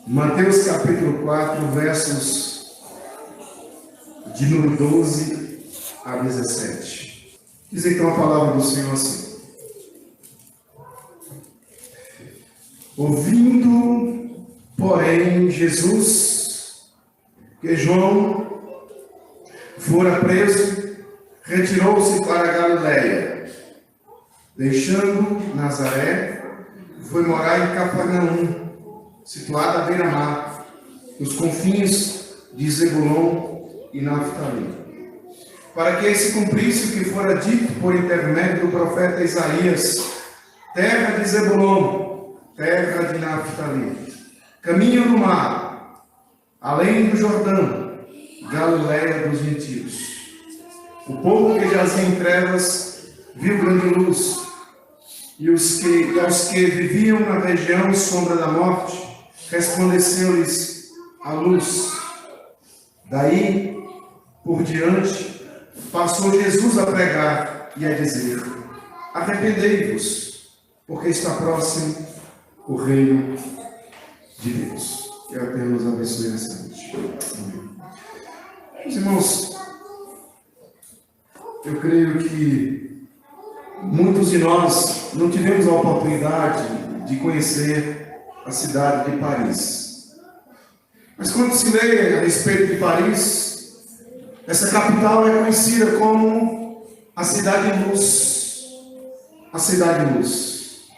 Mateus capítulo 4, versos de número 12 a 17. Diz então a palavra do Senhor assim: ouvindo, porém, Jesus que João fora preso, retirou-se para a Galiléia, deixando Nazaré, foi morar em Cafarnaum, situada à beira-mar, nos confins de Zebulon e Naftali, para que se cumprisse o que fora dito por intermédio do profeta Isaías: terra de Zebulon, terra de Naftali, caminho do mar, além do Jordão, Galiléia dos gentios. O povo que jazia em trevas viu grande luz, e aos que viviam na região sombra da morte, resplandeceu-lhes a luz. Daí por diante, passou Jesus a pregar e a dizer: arrependei-vos, porque está próximo o reino de Deus. Que o Eterno nos abençoe nessa noite. Amém. Meus irmãos, eu creio que muitos de nós não tivemos a oportunidade de conhecer a cidade de Paris. Mas quando se lê a respeito de Paris, essa capital é conhecida como a Cidade Luz. A Cidade Luz.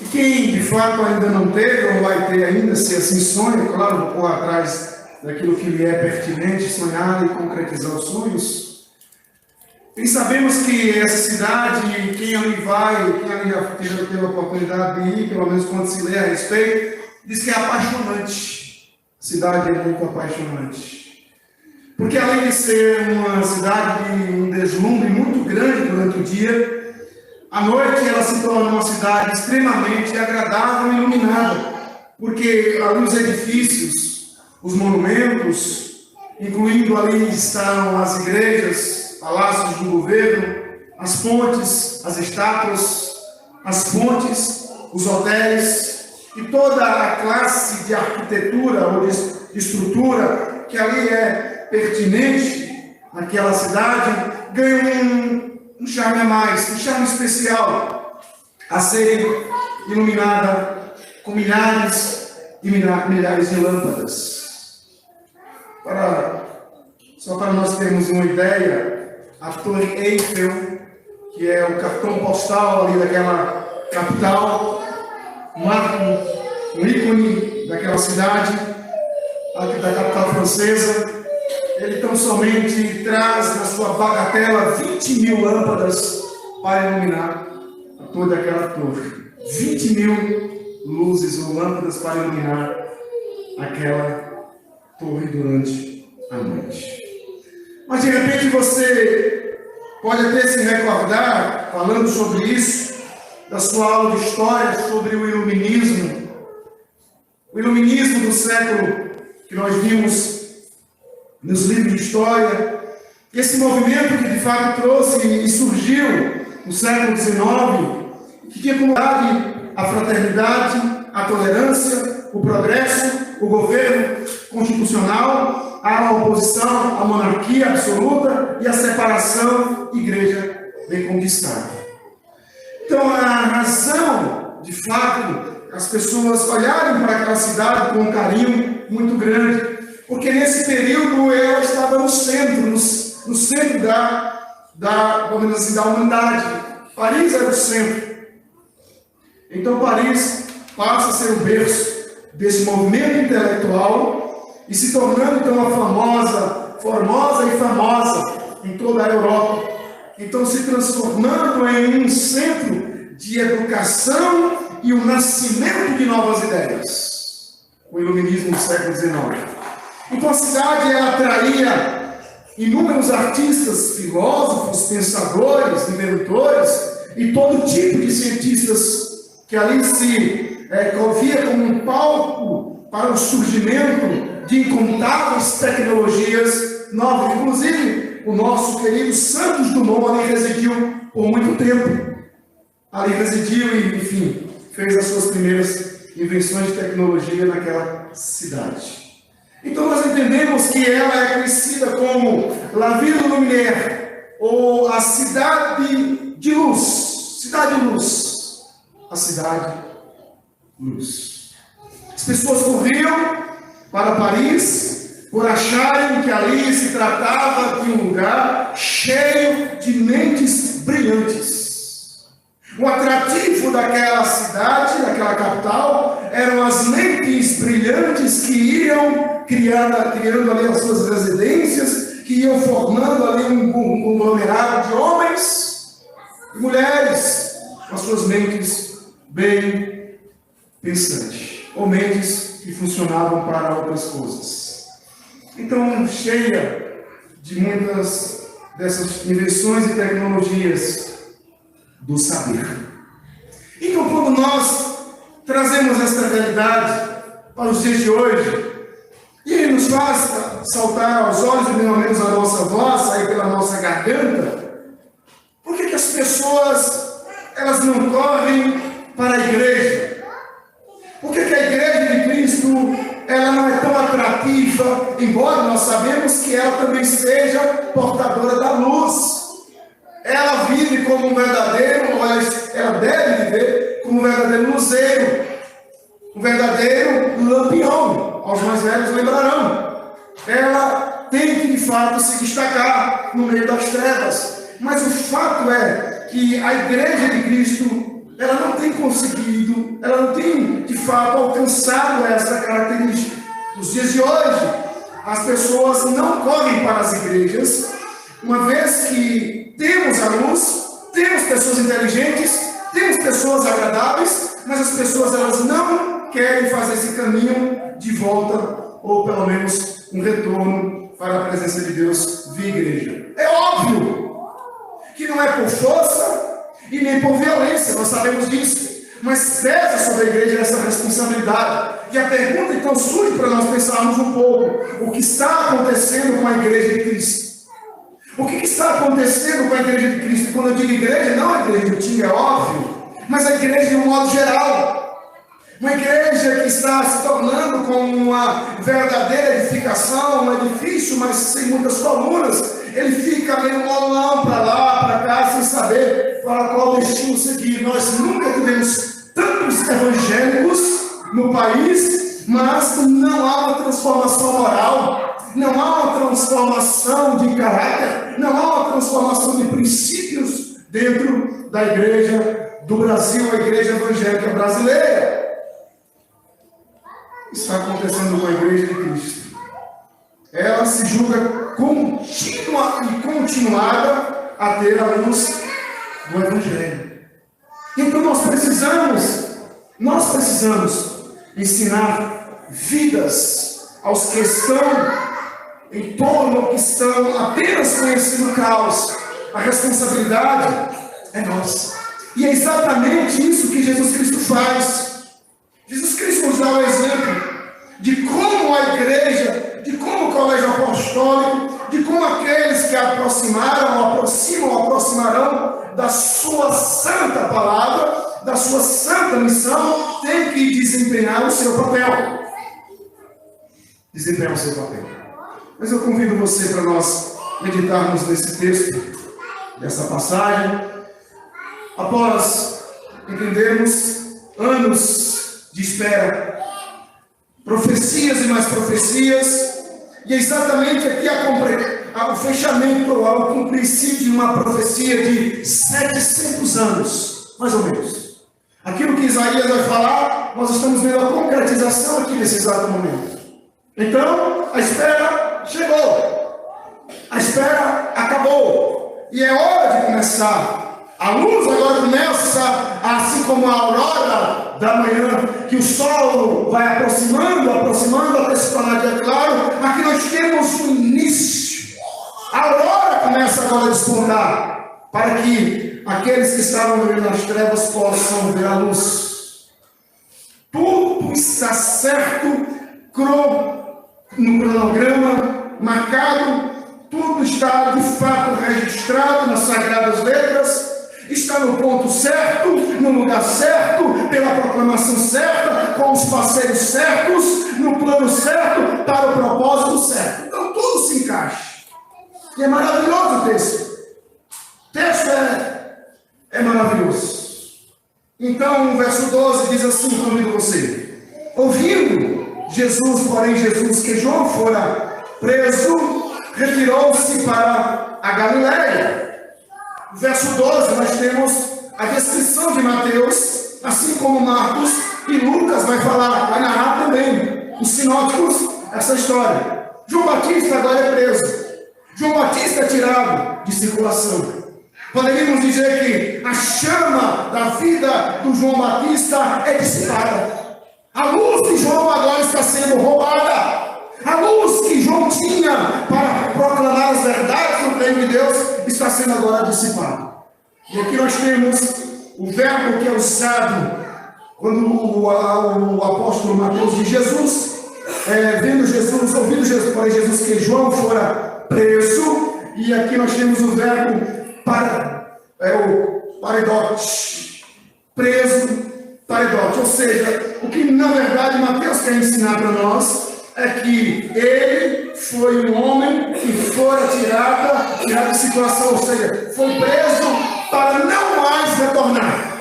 E quem de fato ainda não teve, ou vai ter ainda, se assim sonha, claro, vou correr atrás daquilo que lhe é pertinente, sonhar e concretizar os sonhos. E sabemos que essa cidade, quem ali vai, quem ali já teve a oportunidade de ir, pelo menos quando se lê a respeito, diz que é apaixonante. A cidade é muito apaixonante. Porque além de ser uma cidade de um deslumbre muito grande durante o dia, à noite ela se torna uma cidade extremamente agradável e iluminada. Porque ali os edifícios, os monumentos, incluindo ali estão as igrejas, palácios do governo, as pontes, as estátuas, as fontes, os hotéis e toda a classe de arquitetura ou de estrutura que ali é pertinente naquela cidade, ganha um charme a mais, um charme especial a ser iluminada com milhares e milhares de lâmpadas. Só para nós termos uma ideia, a Torre Eiffel, que é o cartão postal ali daquela capital, marca um ícone daquela cidade, da capital francesa. Ele tão somente traz na sua bagatela 20.000 lâmpadas para iluminar toda aquela torre. 20.000 luzes ou lâmpadas para iluminar aquela torre durante a noite. Mas de repente você pode até se recordar, falando sobre isso, da sua aula de história sobre o iluminismo. O iluminismo do século que nós vimos nos livros de história. Esse movimento que de fato trouxe e surgiu no século XIX, que tinha como base a fraternidade, a tolerância, o progresso, o governo constitucional, a oposição à monarquia absoluta e a separação igreja bem conquistada. Então, a razão, de fato, as pessoas olharem para aquela cidade com um carinho muito grande, porque nesse período ela estava no centro vamos dizer assim, da humanidade. Paris era o centro. Então, Paris passa a ser o berço desse movimento intelectual e se tornando então a formosa e famosa em toda a Europa. Então se transformando em um centro de educação e o nascimento de novas ideias. O iluminismo do século XIX. Então a cidade ela atraía inúmeros artistas, filósofos, pensadores, inventores e todo tipo de cientistas que ali se via como um palco para o surgimento de incontáveis tecnologias novas. Inclusive, o nosso querido Santos Dumont ali residiu por muito tempo. Ali residiu e, enfim, fez as suas primeiras invenções de tecnologia naquela cidade. Então nós entendemos que ela é conhecida como La Ville Lumière, ou a cidade de luz. Cidade de luz. A cidade luz. As pessoas corriam para Paris por acharem que ali se tratava de um lugar cheio de mentes brilhantes. O atrativo daquela cidade, daquela capital, eram as mentes brilhantes que iam criando ali as suas residências, que iam formando ali um conglomerado de homens e mulheres, com as suas mentes bem pensantes, ou mentes que funcionavam para outras coisas. Então, cheia de muitas dessas invenções e tecnologias do saber. Então, quando nós trazemos esta realidade para os dias de hoje, e ele nos faz saltar aos olhos, e pelo menos a nossa voz sair pela nossa garganta, por que as pessoas elas não correm para a igreja? Por que a igreja de Cristo ela não é tão atrativa, embora nós sabemos que ela também seja portadora da luz? Ela vive como um verdadeiro, ela deve viver como um verdadeiro luzeiro, um verdadeiro lampião. Aos mais velhos lembrarão. Ela tem que de fato se destacar no meio das trevas. Mas o fato é que a igreja de Cristo, ela não tem conseguido, ela não tem de fato alcançado essa característica. Nos dias de hoje, as pessoas não correm para as igrejas, uma vez que temos a luz, temos pessoas inteligentes, temos pessoas agradáveis, mas as pessoas elas não querem fazer esse caminho de volta, ou pelo menos um retorno para a presença de Deus via igreja. É óbvio que não é por força e nem por violência, nós sabemos disso, mas pesa sobre a igreja essa responsabilidade. E a pergunta então surge para nós pensarmos um pouco: o que está acontecendo com a igreja de Cristo? O que está acontecendo com a igreja de Cristo? Quando eu digo igreja, não a igreja do time, é óbvio, mas a igreja de um modo geral. Uma igreja que está se tornando como uma verdadeira edificação, um edifício, mas sem muitas colunas. Ele fica meio molão para lá, para cá, sem saber para qual destino seguir. Nós nunca tivemos tantos evangélicos no país, mas não há uma transformação moral, não há uma transformação de caráter, não há uma transformação de princípios dentro da igreja do Brasil, a igreja evangélica brasileira. Está acontecendo com a igreja de Cristo. Ela se julga contínua e continuada a ter a luz do Evangelho. Então nós precisamos ensinar vidas aos que estão em torno, que estão apenas conhecendo o caos. A responsabilidade é nossa. E é exatamente isso que Jesus Cristo faz. Jesus Cristo nos dá o exemplo de como a igreja, de como o colégio apostólico, de como aqueles que aproximarão da sua santa palavra, da sua santa missão, têm que desempenhar o seu papel. Desempenhar o seu papel. Mas eu convido você para nós meditarmos nesse texto, dessa passagem, após entendermos anos de espera, profecias e mais profecias, e é exatamente aqui o fechamento, o cumprir de uma profecia de 700 anos, mais ou menos. Aquilo que Isaías vai falar, nós estamos vendo a concretização aqui nesse exato momento. Então, a espera chegou, a espera acabou, e é hora de começar. A luz agora começa, assim como a aurora da manhã, que o sol vai aproximando, até se tornar dia claro. Aqui nós temos o início. A aurora começa agora a despontar, para que aqueles que estavam vivendo nas trevas possam ver a luz. Tudo está certo no cronograma marcado, tudo está de fato registrado nas sagradas letras. Está no ponto certo, no lugar certo, pela proclamação certa, com os parceiros certos, no plano certo, para o propósito certo. Então tudo se encaixa. E é maravilhoso o texto. O texto é maravilhoso. Então, o verso 12 diz assim, convido você. Ouvindo Jesus, porém Jesus, que João fora preso, retirou-se para a Galiléia. No verso 12, nós temos a descrição de Mateus, assim como Marcos e Lucas vai narrar também, os sinóticos, essa história. João Batista agora é preso. João Batista é tirado de circulação. Poderíamos dizer que a chama da vida do João Batista é dissipada. A luz de João agora está sendo roubada. A luz que João tinha para proclamar as verdades do reino de Deus está sendo agora dissipada. E aqui nós temos o verbo que é usado quando o apóstolo Mateus diz Jesus, ouvindo Jesus, porém Jesus que João fora preso, e aqui nós temos o verbo o paredote, preso, paredote, ou seja, o que na verdade Mateus quer ensinar para nós é que ele foi um homem que fora tirado de situação, ou seja, foi preso para não mais retornar.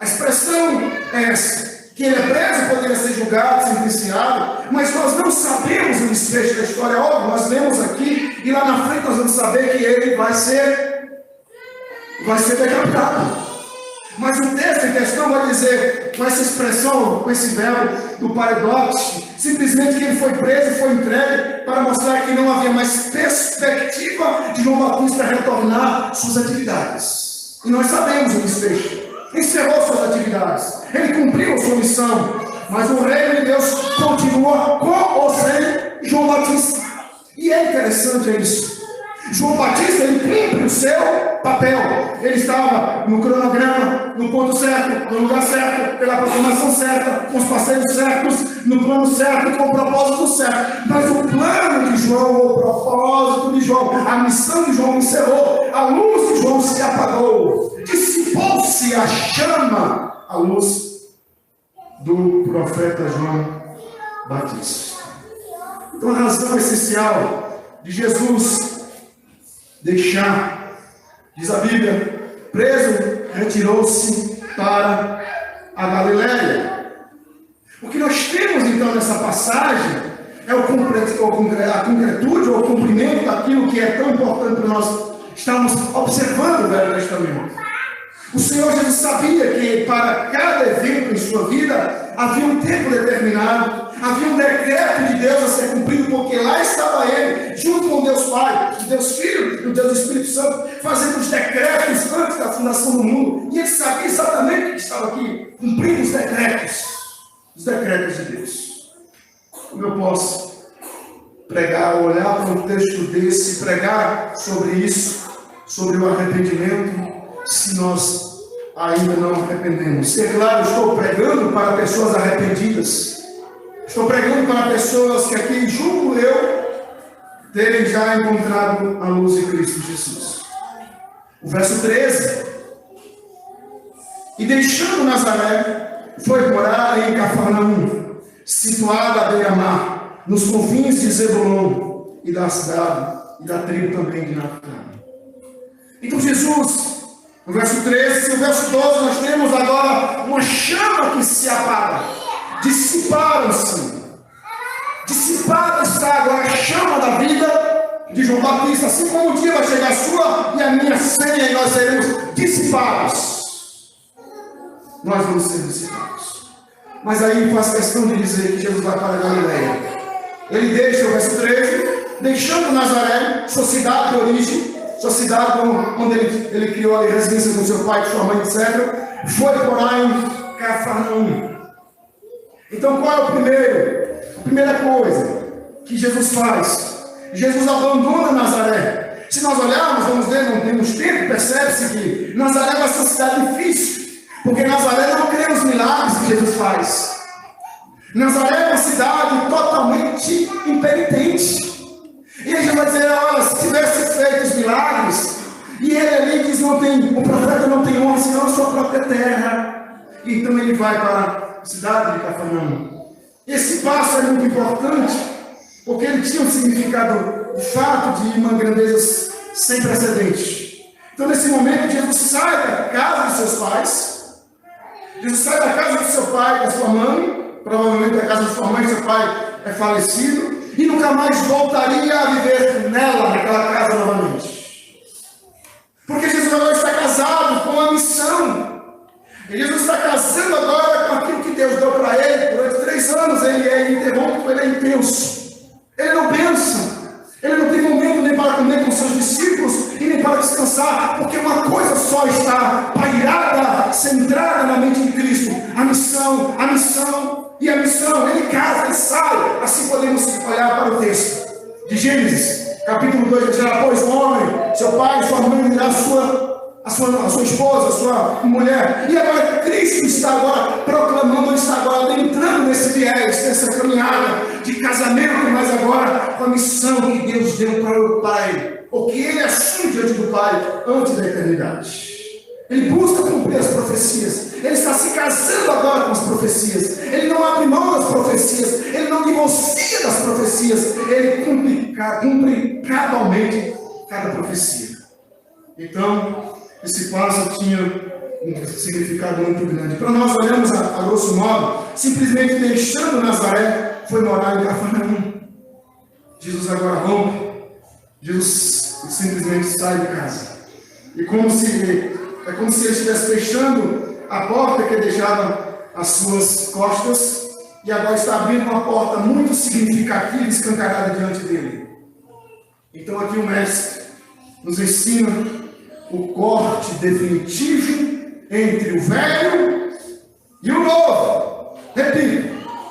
A expressão é essa, que ele é preso, poderia ser julgado, sentenciado, mas nós não sabemos o desfecho da história. Óbvio, nós lemos aqui e lá na frente nós vamos saber que ele vai ser decapitado. Mas o texto em questão vai dizer, com essa expressão, com esse verbo do paredote, simplesmente que ele foi preso e foi entregue para mostrar que não havia mais perspectiva de João Batista retornar suas atividades. E nós sabemos o desfecho. Encerrou suas atividades. Ele cumpriu sua missão. Mas o reino de Deus continua com ou sem João Batista. E é interessante isso. João Batista, ele cumpre o seu papel. Ele estava no cronograma, no ponto certo, no lugar certo, pela proclamação certa, com os parceiros certos, no plano certo, com o propósito certo. Mas o plano de João, o propósito de João, a missão de João encerrou. A luz de João se apagou. Dissipou-se a chama, a luz do profeta João Batista. Então a razão essencial de Jesus deixar, diz a Bíblia, preso, retirou-se para a Galiléia. O que nós temos então nessa passagem é a concretude ou o cumprimento daquilo que é tão importante para nós estarmos observando o Velho Testamento. O Senhor Jesus sabia que para cada evento em sua vida havia um tempo determinado, havia um decreto de Deus a ser cumprido, porque lá estava Ele, junto com Deus Pai, o Deus Filho e o Deus Espírito Santo, fazendo os decretos antes da fundação do mundo. E Ele sabia exatamente o que estava aqui, cumprindo os decretos de Deus. Como eu posso pregar, olhar para um texto desse, pregar sobre isso, sobre o arrependimento, se nós ainda não arrependemos? É claro, estou pregando para pessoas arrependidas. Estou pregando para pessoas que aqui, julgo eu, terem já encontrado a luz de Cristo Jesus. O verso 13. E deixando Nazaré, foi morar em Cafarnaum, situada à beira-mar, nos confins de Zebulon e da cidade, e da tribo também de Naftali. Então Jesus, no verso 13 e o verso 12, nós temos agora uma chama que se apaga. Dissiparam-se. Dissipada está agora a chama da vida de João Batista. Assim como um dia vai chegar a sua e a minha senha, e nós seremos dissipados. Nós vamos ser dissipados. Mas aí faz questão de dizer que Jesus vai para a Galiléia. Ele deixa, o verso 13, deixando Nazaré, sua cidade de origem, sua cidade onde ele criou a residência com seu pai, com sua mãe, etc. Foi morar em Cafarnaum. Então qual é o primeiro? A primeira coisa que Jesus faz, Jesus abandona Nazaré. Se nós olharmos, vamos ver, não temos tempo, percebe-se que Nazaré é uma cidade difícil, porque Nazaré não crê nos milagres que Jesus faz. Nazaré é uma cidade totalmente impenitente. E ele vai dizer, olha, se tivesse feito os milagres, e ele ali diz, o profeta não tem honra senão a sua própria terra. Então ele vai para cidade de Cafarnaum. Esse passo é muito importante, porque ele tinha um significado de fato de uma grandeza sem precedentes. Então, nesse momento, Jesus sai da casa dos seus pais, Jesus sai da casa do seu pai, da sua mãe, provavelmente da casa da sua mãe, seu pai é falecido, e nunca mais voltaria a viver nela, naquela casa novamente. Porque Jesus agora está casado com a missão. E Jesus está casando agora com aquilo que Deus deu para ele. Durante 3 anos ele é interrompido, ele é intenso. Ele não pensa. Ele não tem momento nem para comer com seus discípulos e nem para descansar, porque uma coisa só está pairada, centrada na mente de Cristo: a missão e a missão. Ele casa, ele sai. Assim podemos olhar para o texto de Gênesis, capítulo 2, dirá: pois o homem, seu pai, sua mãe, dirá a sua esposa, a sua mulher. E agora Cristo está agora proclamando, ele está agora entrando nesse viés, nessa caminhada de casamento, mas agora com a missão que Deus deu para o Pai, o que ele assume diante do Pai antes da eternidade. Ele busca cumprir as profecias. Ele está se casando agora com as profecias. Ele não abre mão das profecias. Ele não divorcia das profecias. Ele cumpre gradualmente cada profecia. Então, esse passo tinha um significado muito grande. Para nós olhamos a grosso modo, simplesmente deixando Nazaré, foi morar em Cafarnaum. Jesus agora rompe. Jesus simplesmente sai de casa. E é como se ele estivesse fechando a porta que deixava às suas costas, e agora está abrindo uma porta muito significativa e escancarada diante dele. Então aqui o mestre nos ensina o corte definitivo entre o velho e o novo. Repito,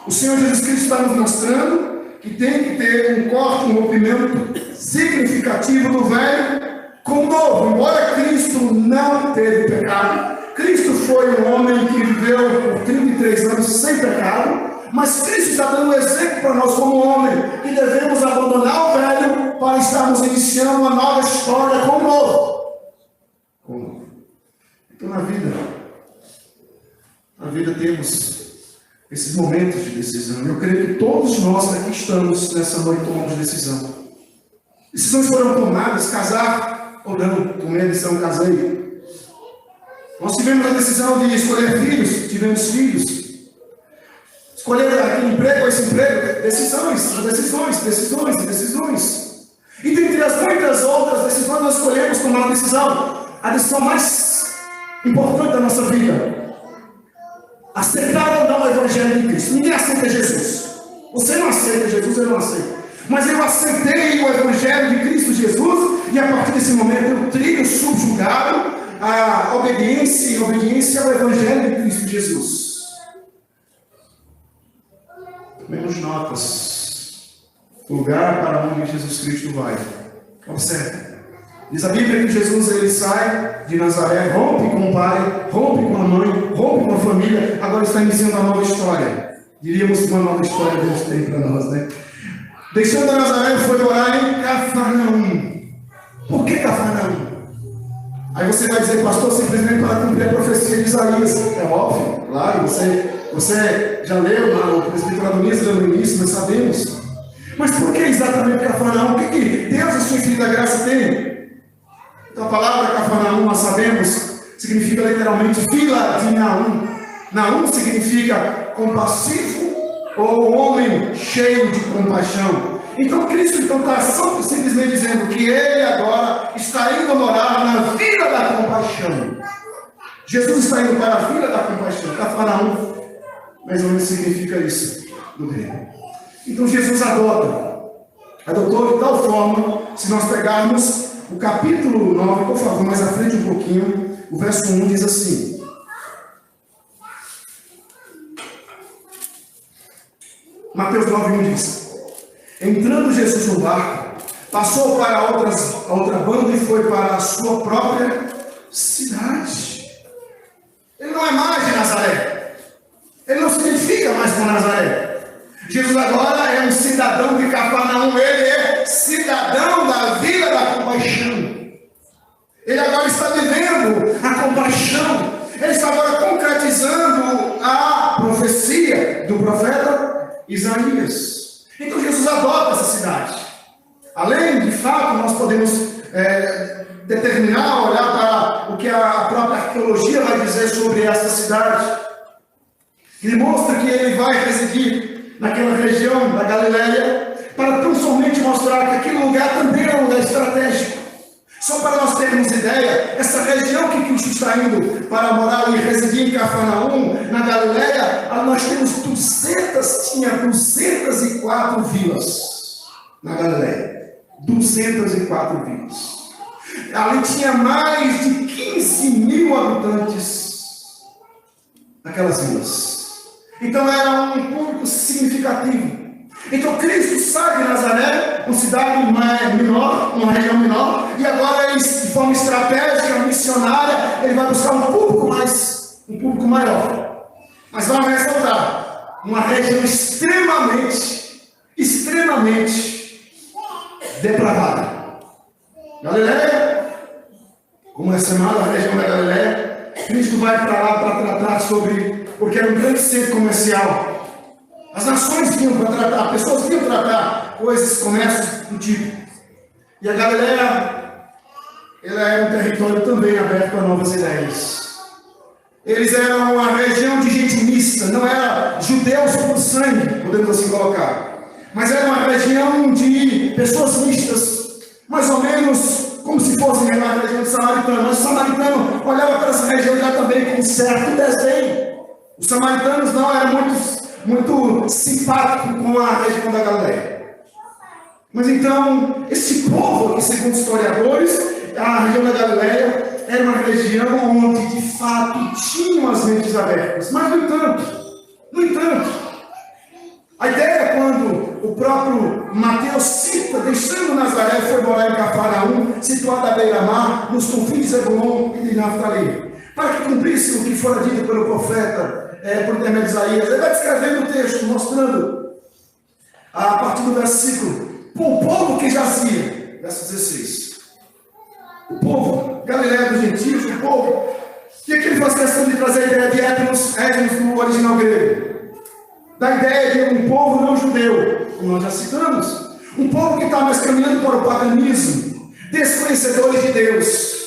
o Senhor Jesus Cristo está nos mostrando que tem que ter um corte, um rompimento significativo do velho com o novo. Embora Cristo não teve pecado, Cristo foi um homem que viveu por 33 anos sem pecado, mas Cristo está dando um exemplo para nós como homem, que devemos abandonar o velho para estarmos iniciando uma nova história com o novo. Então na vida temos esses momentos de decisão. Eu creio que todos nós aqui estamos nessa noite tomando decisão. Decisões foram tomadas: casar ou não. Tomei a decisão, casei. Nós tivemos a decisão de escolher filhos, tivemos filhos. Escolher aquele emprego ou esse emprego. Decisões. E dentre as muitas outras decisões, nós escolhemos tomar uma decisão. A decisão mais importante da nossa vida: aceitar ou não o Evangelho de Cristo. Ninguém aceita Jesus. Você não aceita Jesus, eu não aceito. Mas eu aceitei o Evangelho de Cristo Jesus, e a partir desse momento eu trilho subjugado a obediência ao Evangelho de Cristo Jesus. Menos notas. O lugar para onde Jesus Cristo vai. Observe. Diz a Bíblia que Jesus ele sai de Nazaré, rompe com o pai, rompe com a mãe, rompe com a família, agora está iniciando uma nova história. Diríamos que uma nova história Deus tem para nós, né? Deixando Nazaré, foi morar em Cafarnaum. Por que Cafarnaum? Aí você vai dizer: pastor, simplesmente para cumprir a profecia de Isaías. É óbvio, claro, você já leu o presbiteriano no início, nós sabemos. Mas por que exatamente Cafarnaum? O que Deus e sua infinita graça tem? Então a palavra Cafarnaum, nós sabemos, significa literalmente vila de Naum. Naum significa compassivo ou homem cheio de compaixão. Então Cristo está simplesmente dizendo que ele agora está indo morar na vila da compaixão. Jesus está indo para a vila da compaixão. Cafarnaum, mais ou menos significa isso no grego. Então Jesus adotou de tal forma, se nós pegarmos o capítulo 9, por favor, mais à frente um pouquinho, o verso 1 diz assim: Mateus 9:1 diz: entrando Jesus no barco, passou para a outra banda e foi para a sua própria cidade. Ele não é mais de Nazaré. Ele não se identifica mais com Nazaré. Jesus agora é um cidadão de Cafarnaum. Ele é cidadão da vila da compaixão. Ele agora está vivendo a compaixão. Ele está agora concretizando a profecia profecia do profeta Isaías. Então Jesus adota essa cidade. Além, de fato, nós podemos determinar, olhar para o que a própria arqueologia vai dizer sobre essa cidade. Ele mostra que ele vai residir naquela região da Galileia, para tão somente mostrar que aquele lugar também é um lugar estratégico. Só para nós termos ideia, essa região que Cristo está indo para morar e residir em Cafarnaum, na Galileia, nós temos 204 vilas na Galileia. 204 vilas. Ali tinha mais de 15 mil habitantes naquelas vilas. Então era um público significativo. Então Cristo sai de Nazaré, uma cidade menor, uma região menor, e agora ele, de forma estratégica, missionária, ele vai buscar um público maior. Mas vamos ressaltar, uma região extremamente depravada. Galileia, como é chamada a região da Galileia, Cristo vai para lá para tratar sobre, porque era um grande centro comercial. As nações vinham para tratar, pessoas vinham tratar coisas, comércios do tipo. E a Galileia, ela era um território também aberto a novas ideias. Eles eram uma região de gente mista, não era judeus por sangue, podemos assim colocar. Mas era uma região de pessoas mistas, mais ou menos como se fosse uma região de samaritano. Mas o samaritano olhava para essa região já também com certo desdém. Os samaritanos não eram muito simpáticos com a região da Galileia. Mas então, esse povo aqui, segundo os historiadores, a região da Galileia era uma região onde de fato tinham as mentes abertas. Mas, no entanto, a ideia é quando o próprio Mateus cita, deixando Nazaré, foi morar em Cafarnaum, situado à beira-mar, nos confins de Zebulon e de Naftali, para que cumprisse o que fora dito pelo profeta, por intermédio de Isaías. Ele vai descrevendo o texto, mostrando, a partir do versículo, o povo que jazia, verso 16. O povo, Galileia dos gentios, o povo, o que ele faz questão de trazer a ideia de etnos no original grego? Da ideia de um povo não judeu, como nós já citamos, um povo que está mais caminhando para o paganismo, desconhecedores de Deus.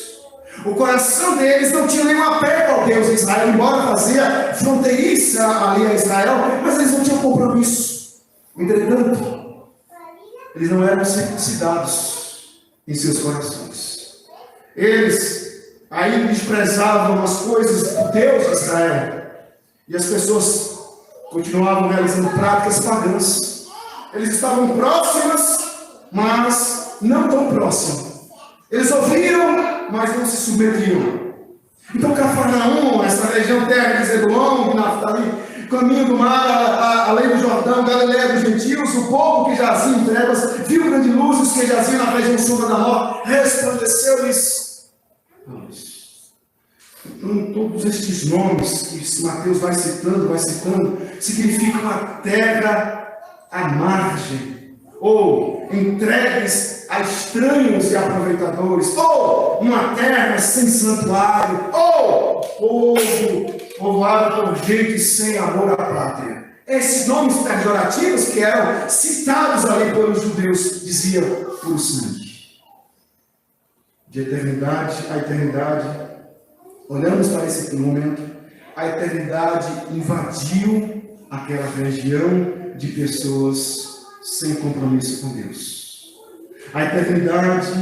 O coração deles não tinha nenhum apego ao Deus de Israel, embora fazia fronteiriça ali a Israel, mas eles não tinham compromisso. Entretanto, eles não eram circuncidados em seus corações. Eles ainda desprezavam as coisas do Deus de Israel, e as pessoas continuavam realizando práticas pagãs. Eles estavam próximas, mas não tão próximos. Eles ouviram, mas não se submetiam. Então Cafarnaum, essa região terra de Zebulon, de Naftali, caminho do mar, além do Jordão, Galileia dos gentios, o povo que jazia em trevas, viu grande luz, os que jaziam na região sombra da morte, resplandeceu-lhes a luz. Então, todos estes nomes que Mateus vai citando, significam a terra à margem, ou entregues a estranhos e aproveitadores, ou uma terra sem santuário, ou povo povoado por gente sem amor à pátria. Esses nomes pejorativos que eram citados ali pelos judeus diziam por sangue. De eternidade a eternidade, olhamos para esse momento, a eternidade invadiu aquela região de pessoas sem compromisso com Deus. A eternidade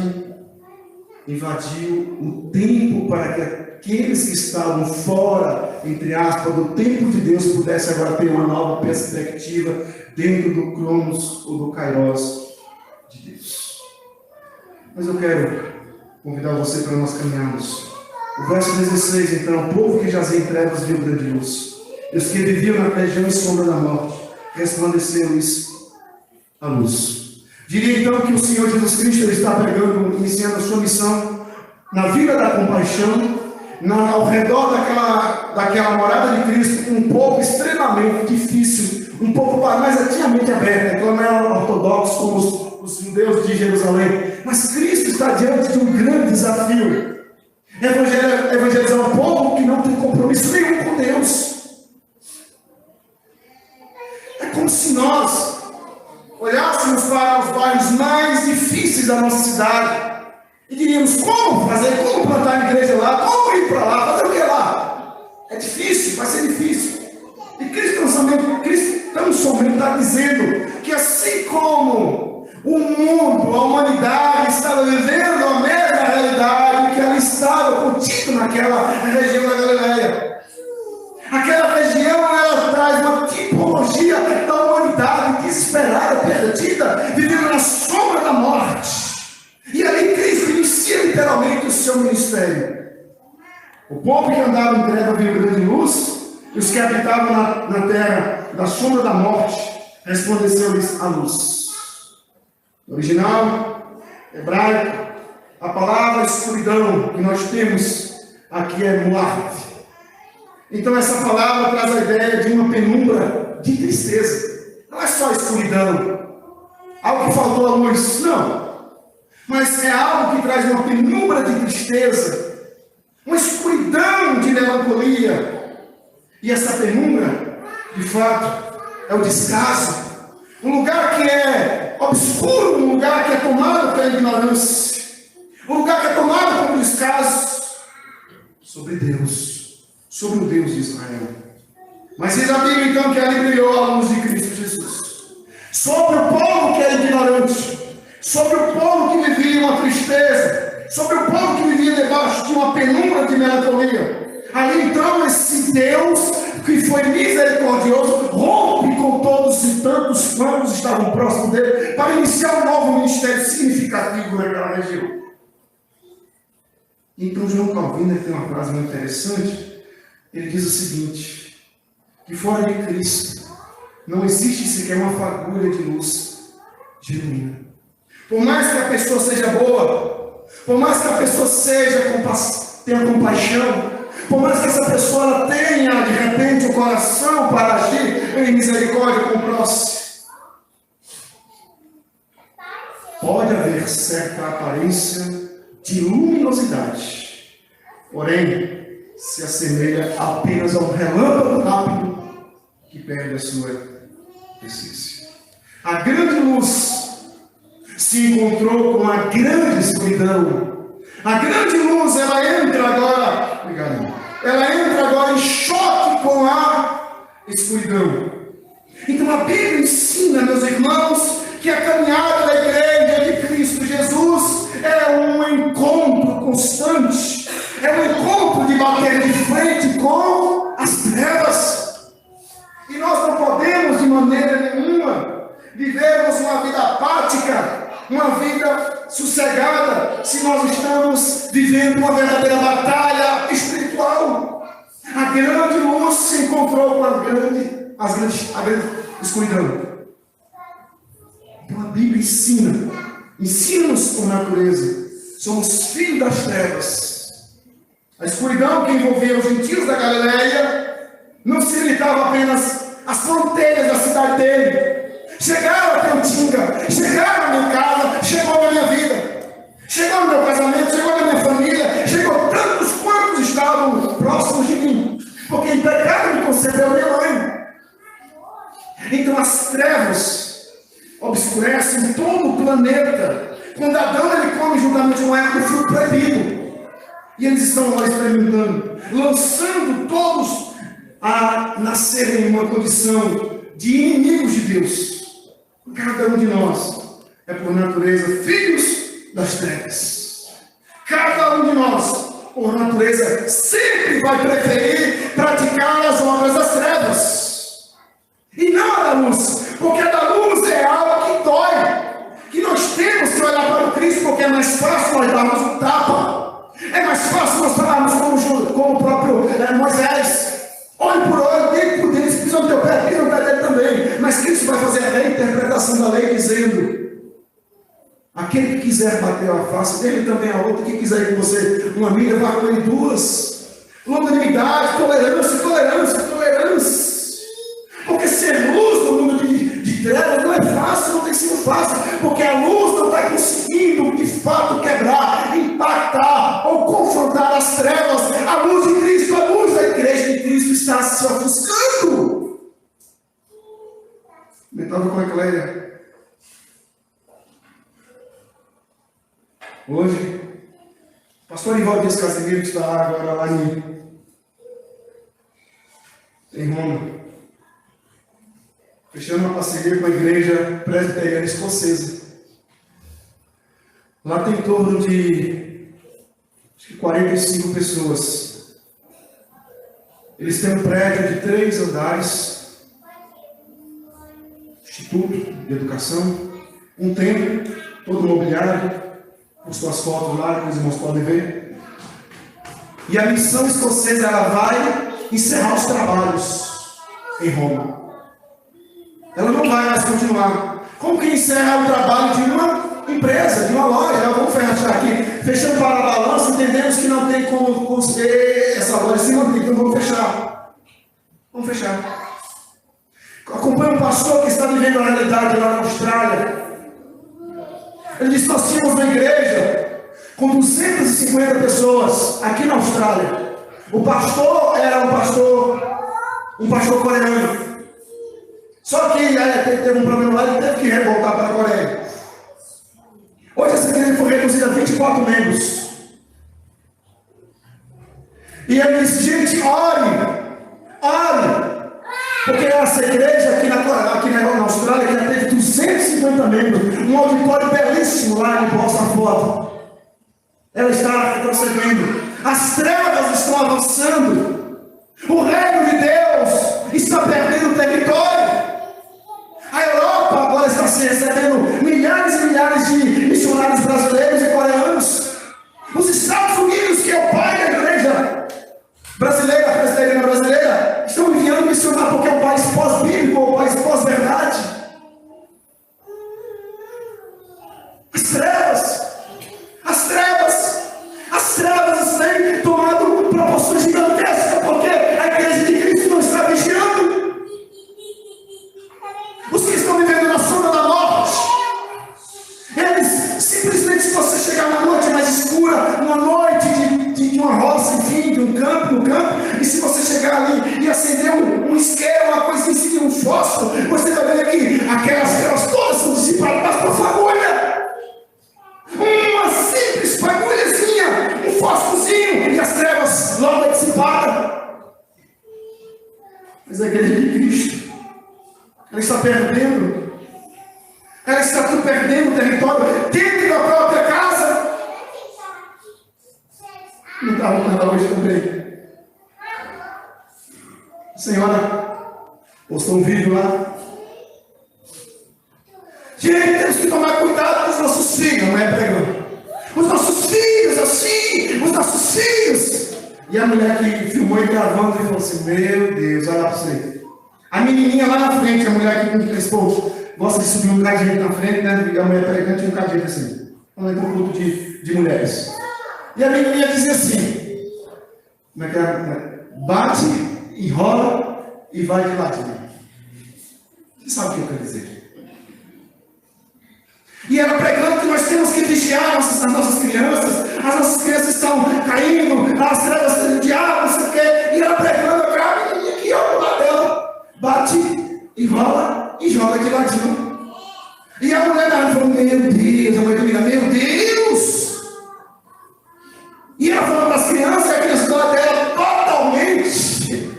invadiu o tempo para que aqueles que estavam fora, entre aspas, do tempo de Deus pudessem agora ter uma nova perspectiva dentro do Cronos ou do Kairos de Deus. Mas eu quero convidar você para nós caminharmos. O verso 16, então, o povo que jazia em trevas viu grande luz. E os que viviam na região e sombra da morte, resplandeceu-lhes a luz. Diria então que o Senhor Jesus Cristo ele está pregando, iniciando a sua missão na vida da compaixão, ao redor daquela morada de Cristo, um povo extremamente difícil, um povo mais ativamente aberto, então não é ortodoxo como os judeus de Jerusalém, mas Cristo está diante de um grande desafio. Evangelizar um povo que não tem compromisso nenhum com Deus. difíceis da nossa cidade. E diríamos, como fazer? Como plantar a igreja lá? Como ir para lá? Fazer o que lá? É difícil, vai ser difícil. E Cristo tão somente está dizendo que assim como o mundo, a humanidade estava vivendo a mesma realidade que ela estava contida naquela região da Galileia. Aquela região, ela traz uma tipologia da humanidade desesperada, perdida, vivendo na sombra da morte. E ali Cristo inicia literalmente o seu ministério. O povo que andava em treva viu grande luz, e os que habitavam na terra da sombra da morte, resplandeceu-lhes a luz. No original, hebraico, a palavra escuridão que nós temos aqui é morte. Então essa palavra traz a ideia de uma penumbra de tristeza. Não é só escuridão, algo que faltou a luz, não. Mas é algo que traz uma penumbra de tristeza, uma escuridão de melancolia. E essa penumbra, de fato, é o descaso. Um lugar que é obscuro, um lugar que é tomado pela ignorância. Um lugar que é tomado pelo descaso sobre Deus, sobre o Deus de Israel. Mas diz a Bíblia então que ali brilhou a luz de Cristo Jesus. Sobre o povo que é ignorante, sobre o povo que vivia uma tristeza, sobre o povo que vivia debaixo de uma penumbra de melancolia. Ali então esse Deus que foi misericordioso rompe com todos e tantos quantos estavam próximos dele para iniciar um novo ministério significativo naquela região. Então João Calvino tem uma frase muito interessante. Ele diz o seguinte, que fora de Cristo não existe sequer uma fagulha de luz genuína. Por mais que a pessoa seja boa, por mais que a pessoa tenha compaixão, por mais que essa pessoa ela tenha, de repente, o coração para agir em misericórdia com o próximo, pode haver certa aparência de luminosidade, porém, se assemelha apenas a um relâmpago rápido que perde a sua essência. A grande luz se encontrou com a grande escuridão. A grande luz, ela entra agora em choque com a escuridão. Então a Bíblia ensina, meus irmãos, que a caminhada da igreja de Cristo Jesus é um encontro constante, é um encontro de bater de frente com as trevas. E nós não podemos de maneira nenhuma vivermos uma vida apática, uma vida sossegada, se nós estamos vivendo uma verdadeira batalha espiritual. A grande luz se encontrou com a grande escuridão. Então a Bíblia ensina-nos por natureza. Somos filhos das trevas. A escuridão que envolvia os gentios da Galileia não se limitava apenas às fronteiras da cidade dele. Chegaram a Cantinga, chegaram na minha casa, chegou na minha vida, chegou no meu casamento, chegou na minha família, chegou tantos quantos estavam próximos de mim, porque em pecado me concebeu minha mãe. Então as trevas obscurecem todo o planeta. Quando Adão ele come juntamente com Eva o fruto proibido, e eles estão lá experimentando, lançando todos a nascerem em uma condição de inimigos de Deus. Cada um de nós é por natureza filhos das trevas. Cada um de nós, por natureza, sempre vai preferir praticar as obras das trevas e não a da luz, porque a da luz é algo que dói, que nós temos que olhar para o Cristo, porque é mais fácil nós darmos um tapa, é mais fácil nós falarmos como o próprio Moisés. Olho por olho, dente por dente, se pisar no teu pé, pisa no pé dele também. Mas Cristo vai fazer a reinterpretação da lei, dizendo: aquele que quiser bater a face dele também a outra, quem quiser ir com você uma milha, vai com ele duas. Longanimidade, tolerância. Porque ser luz no mundo de trevas não é fácil, não tem sido fácil, porque a luz não está conseguindo de fato quebrar, impactar ou confrontar as trevas. A luz de Cristo, a luz da igreja de Cristo está se ofuscando. Comentava com a Cléia. Hoje, o pastor Nivaldo Dias Casimiro está agora lá em Roma, fechando uma parceria com a igreja presbiteriana escocesa. Lá tem em torno de acho que 45 pessoas. Eles têm um prédio de 3 andares, instituto de educação, um templo, todo mobiliário, com suas fotos lá, que os irmãos podem ver. E a missão escocesa, ela vai encerrar os trabalhos em Roma. Ela não vai mais continuar. Como que encerra o trabalho de uma empresa, de uma loja? Vamos fechar aqui, fechando para a balança, entendemos que não tem como construir essa loja se manter, então vamos fechar. Vamos fechar. Acompanha um pastor que está vivendo a realidade lá na Austrália. Ele disse: nós tínhamos uma igreja com 250 pessoas aqui na Austrália. O pastor era um pastor coreano. Só que teve um problema lá e ele teve que revoltar para a Coreia. Hoje essa igreja foi reduzida a 24 membros. E ele disse: gente, ore. Porque essa igreja aqui na Austrália já teve 250 membros. Um auditório belíssimo lá em Bosta Foto. Ela está retrocedendo. As trevas estão avançando. O reino de Deus está perdendo território. A Europa agora está se recebendo milhares e milhares de missionários brasileiros e coreanos. Os Estados Unidos, que é o pai da igreja brasileira, a presbiteriana brasileira, estão enviando missionários porque é um país pós-bíblico, um país pós-verdade. As trevas têm tomado proporções gigantescas porque a igreja de Cristo não está vigiando. Os que estão vivendo na sombra da morte, eles simplesmente, se você chegar na noite mais escura, uma noite de uma roça, enfim, de um campo, e se você chegar ali e acender um isqueiro, uma coisa assim, um fósforo, você vai ver que aquelas trevas todas são dissipadas por fagulha. Uma simples fagulhazinha, um fósforozinho, e as trevas logo é dissipada. Mas a igreja de Cristo, ela está perdendo. Ela está tudo perdendo o território dentro da própria casa. Não está arrumando hoje também. A senhora postou um vídeo lá. Gente, temos que tomar cuidado com os nossos filhos, não é pregando? Os nossos filhos, assim, os nossos filhos. E a mulher que filmou e gravando, e falou assim: meu Deus, olha para você. A menininha lá na frente, a mulher que com esposo, gosta de subir um bocado de gente na frente, né? A mulher pregante e um bocado de gente assim. Vamos ver um grupo de mulheres. E a menininha dizia assim: como é que é? Bate, enrola e vai de ladinho. Você sabe o que eu quero dizer? E ela pregando que nós temos que vigiar as nossas crianças estão caindo, as trevas do diabo, não sei o quê. E ela pregando, a menininha aqui, ó, do lado dela, bate, enrola e joga de ladinho. E a mulher dela falou: meu Deus, a mulher do meu Deus! E ela falou para as crianças, e a criança do lado dela totalmente,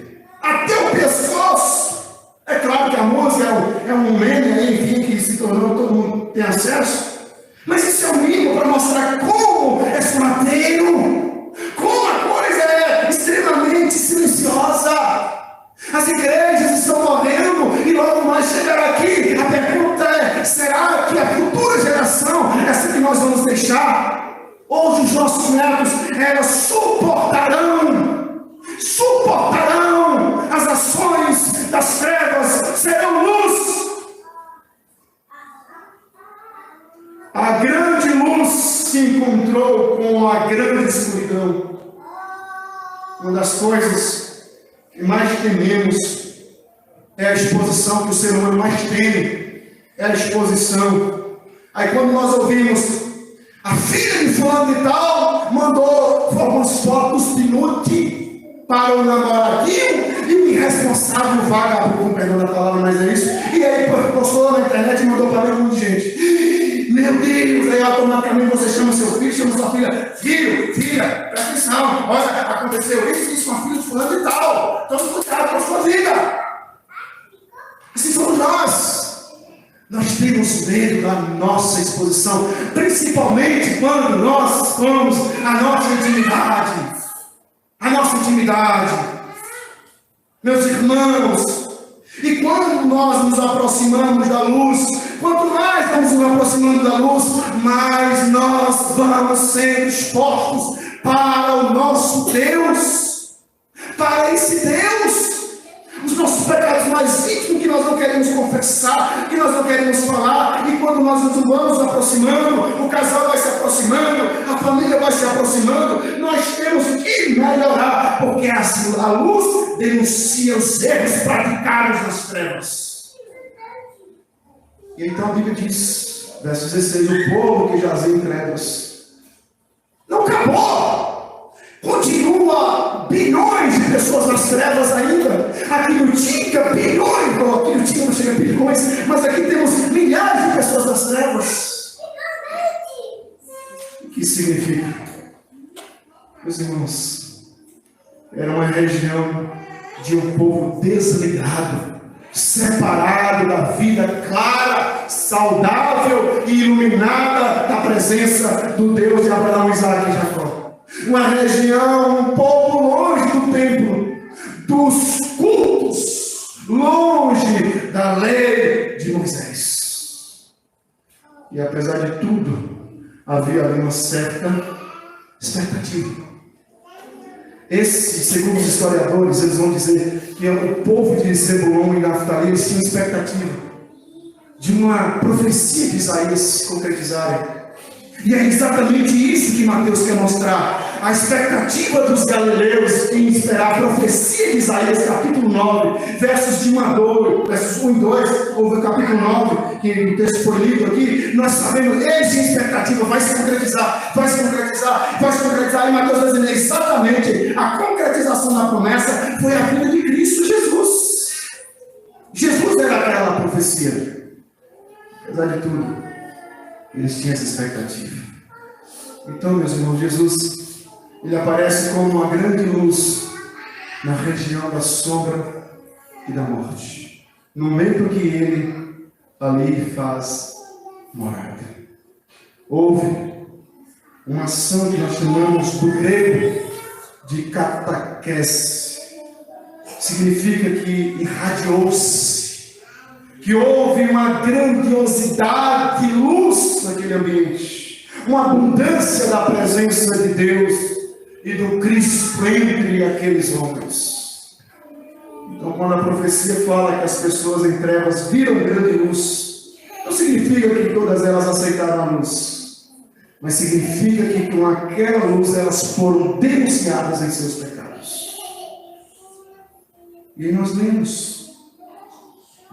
até o pescoço. É claro que a música é um meme aí, enfim, que se tornou, todo mundo tem acesso. Mas isso é o mínimo para mostrar como é sorrateiro, como a coisa é extremamente silenciosa. As igrejas estão morrendo e logo mais chegará aqui. A pergunta é: será que a futura geração, essa que nós vamos deixar, ou os nossos netos, elas suportarão as ações das trevas, serão luz? A grande luz se encontrou com a grande escuridão. Uma das coisas que mais tememos é a exposição que o ser humano mais teme. É a exposição. Aí quando nós ouvimos a filha de fulano e tal mandou algumas fotos de nude para o namoradinho, e o irresponsável vagabundo, com perdão da palavra, mas é isso. E aí postou na internet e mandou para mim um monte de gente. Meu Deus, aí automaticamente você chama seu filho, chama sua filha. Filho, filha, presta atenção. Olha, aconteceu isso com a filha de fulano e tal. Tome cuidado com a sua vida. Assim somos nós. Nós temos medo da nossa exposição, principalmente quando nós expomos a nossa intimidade. A nossa intimidade. Meus irmãos, e quando nós nos aproximamos da luz, quanto mais vamos nos aproximando da luz, mais nós vamos sendo expostos para o nosso Deus, para esse Deus. Os nossos pecados mais íntimos que nós não queremos confessar, que nós não queremos falar, e quando nós nos vamos aproximando, o casal vai se aproximando, a família vai se aproximando, nós temos que melhorar, porque assim a luz denuncia os erros praticados nas trevas. E então a Bíblia diz, verso 16, o povo que jazia em trevas não acabou. Continua bilhões de pessoas nas trevas ainda. Aqui no Tica, bilhões. Aqui no Tica não chega a bilhões, mas aqui temos milhares de pessoas nas trevas. O que significa? Meus irmãos, era uma região de um povo desligado, separado da vida clara, saudável e iluminada da presença do Deus de Abraão, Isaac e Jacó. Uma região um pouco longe do templo, dos cultos, longe da lei de Moisés. E apesar de tudo, havia ali uma certa expectativa. Segundo os historiadores, eles vão dizer que o povo de Zebulon e Naftali, eles tinham expectativa de uma profecia de Isaías se concretizarem. E é exatamente isso que Mateus quer mostrar. A expectativa dos galileus em esperar a profecia de Isaías, capítulo 9, versos de 1 a 2, versos 1 e 2, ou o capítulo 9, que o texto foi lido aqui. Nós sabemos, eles têm expectativa, vai se concretizar, vai se concretizar, vai se concretizar. E Mateus está dizendo exatamente a concretização da promessa foi a vida de Cristo Jesus. Jesus era aquela profecia. Apesar de tudo, eles tinham essa expectativa. Então, meus irmãos, Jesus, ele aparece como uma grande luz na região da sombra e da morte, no momento que ele ali faz morada. Houve uma ação que nós chamamos do grego de catequese. Significa que irradiou-se, que houve uma grandiosidade de luz naquele ambiente, uma abundância da presença de Deus e do Cristo entre aqueles homens. Então, quando a profecia fala que as pessoas em trevas viram grande luz, não significa que todas elas aceitaram a luz, mas significa que com aquela luz elas foram denunciadas em seus pecados. E aí nós lemos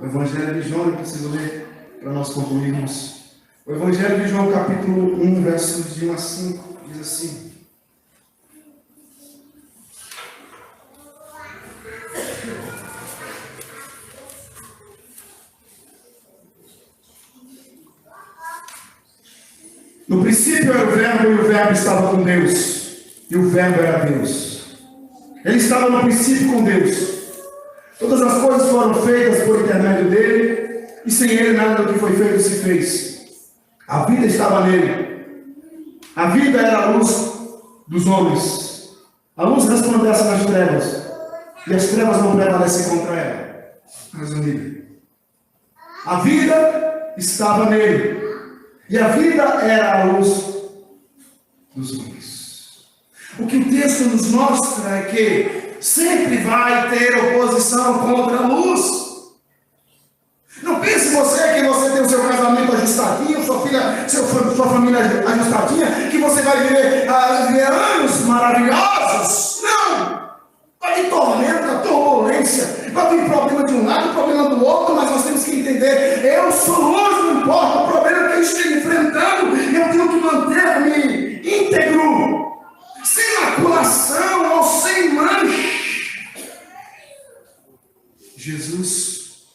o Evangelho de João, eu preciso ler para nós concluirmos. O Evangelho de João, capítulo 1, versos de 1 a 5, diz assim: no princípio era o Verbo, e o Verbo estava com Deus, e o Verbo era Deus. Ele estava no princípio com Deus. Todas as coisas foram feitas por intermédio dele, e sem ele nada do que foi feito se fez. A vida estava nele. A vida era a luz dos homens. A luz resplandece nas trevas, e as trevas não prevalecem contra ela. Resumindo, a vida estava nele, e a vida era a luz dos homens. O que o texto nos mostra é que sempre vai ter oposição contra a luz. Não pense você que você tem o seu casamento ajustadinho, sua família ajustadinha, que você vai viver anos maravilhosos. Não! Vai vir tormenta, turbulência, vai vir problema de um lado, problema do outro, mas nós temos que entender, eu sou luz, não importa o problema que eu esteja enfrentando, eu tenho que manter-me íntegro, sem maculação ou sem mancha. Jesus,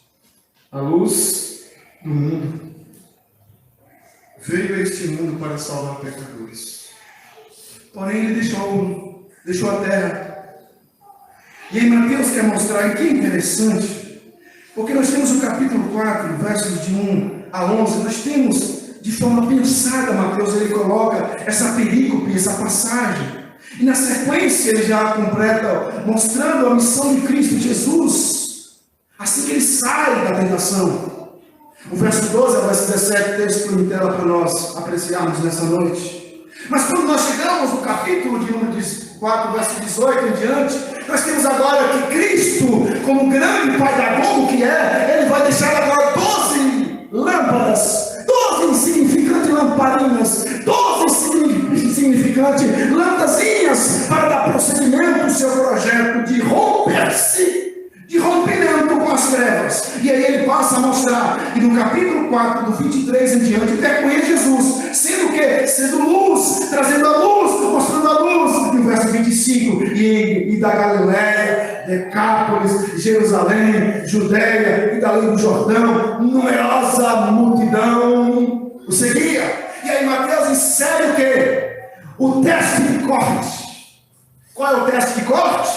a luz do mundo, veio a este mundo para salvar pecadores. Porém, ele deixou a terra. E aí Mateus quer mostrar, e que interessante, porque nós temos o capítulo 4, versos de 1 a 11, nós temos, de forma pensada, Mateus, ele coloca essa perícope, essa passagem, e na sequência ele já completa, mostrando a missão de Cristo Jesus, assim que ele sai da tentação. O verso 12 ao verso 17, texto em tela para nós apreciarmos nessa noite. Mas quando nós chegamos no capítulo de número 4, verso 18 em diante, nós temos agora que Cristo, como grande pedagogo que é, ele vai deixar agora 12 lâmpadas, 12 insignificantes lamparinhas, 12 insignificantes lâmpadazinhas para dar prosseguimento ao seu projeto de romper-se, de rompimento com as trevas. E aí ele passa a mostrar, e no capítulo 4, do 23 em diante, reconhece Jesus, sendo o quê? Sendo luz, trazendo a luz, mostrando a luz. No verso 25, e da Galiléia, Decápolis, Jerusalém, Judéia e da além do Jordão, numerosa multidão o seguia. E aí Mateus insere o quê? O teste de corte. Qual é o teste de corte?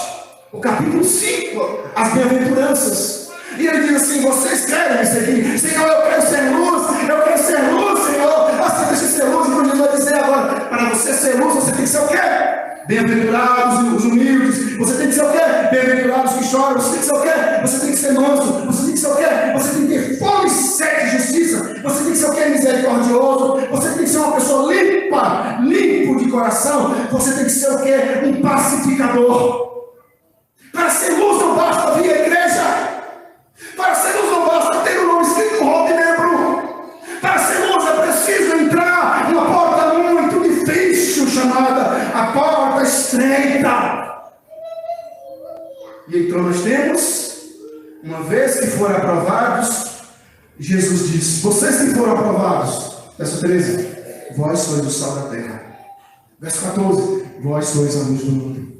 O capítulo 5, as bem-aventuranças. E ele diz assim: vocês querem isso aqui? Senhor, eu quero ser luz, Senhor. Você deixa ser luz. E Jesus vai dizer agora: para você ser luz, você tem que ser o quê? Bem-aventurados os humildes. Você tem que ser o quê? Bem-aventurados que choram. Você tem que ser o quê? Você tem que ser manso. Você tem que ser o quê? Você tem que ter fome e sede de justiça. Você tem que ser o quê? Misericordioso. Você tem que ser uma pessoa limpo de coração. Você tem que ser o quê? Um pacificador. Para ser luz não basta vir à igreja. Para ser luz não basta ter o nome escrito no rol de membro. Para ser luz é preciso entrar numa porta muito difícil, chamada a porta estreita. E então nós temos, uma vez que foram aprovados, Jesus diz: vocês que foram aprovados, verso 13, vós sois o sal da terra. Verso 14, vós sois a luz do mundo.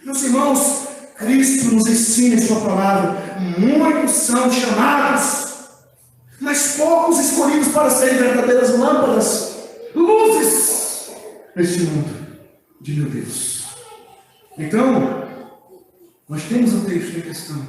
Meus irmãos, Cristo nos ensina em sua palavra: muitos são chamados, mas poucos escolhidos para serem verdadeiras lâmpadas, luzes neste mundo de meu Deus. Então, nós temos o texto em questão.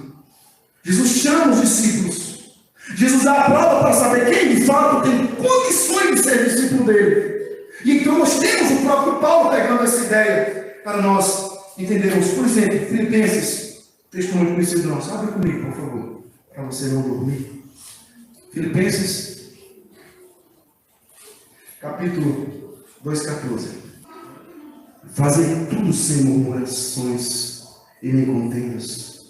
Jesus chama os discípulos. Jesus dá a prova para saber quem de fato tem condições de ser discípulo dele. E então nós temos o próprio Paulo pegando essa ideia para nós entendermos. Por exemplo, Filipenses, texto muito conhecido nosso. Abre comigo, por favor, para você não dormir. Filipenses, capítulo 2,14. Fazei tudo sem murmurações e nem contendas,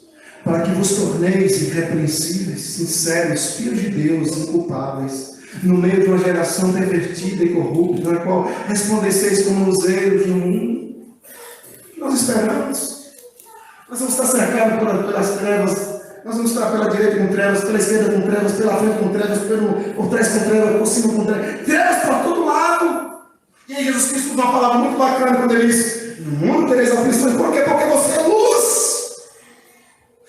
para que vos torneis irrepreensíveis, sinceros, filhos de Deus, inculpáveis, no meio de uma geração pervertida e corrupta, na qual respondesseis como luzeiros no mundo. Nós esperamos. Nós vamos estar cercados pelas trevas. Nós vamos estar pela direita com trevas, pela esquerda com trevas, pela frente com trevas, por trás com trevas, por cima com trevas. Trevas para todo lado. E aí Jesus Cristo usa uma palavra muito bacana quando ele diz: no mundo tereis aflições. Por quê? Porque você é luz.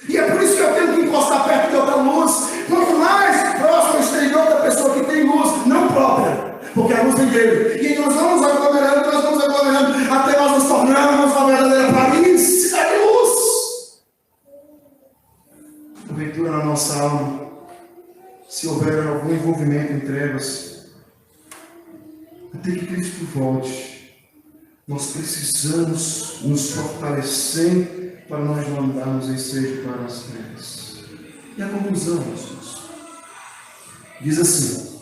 E é por isso que eu tenho que encostar perto de outra luz. Quanto mais próximo eu esteja de outra pessoa que tem luz, não própria, porque a luz vem dele. E nós vamos aglomerando, até nós nos tornarmos uma verdadeira Paris, cidade de luz. Porventura na nossa alma, se houver algum envolvimento em trevas, até que Cristo volte, nós precisamos nos fortalecer para nós não andarmos em seja para as trevas. E a conclusão, Jesus, diz assim: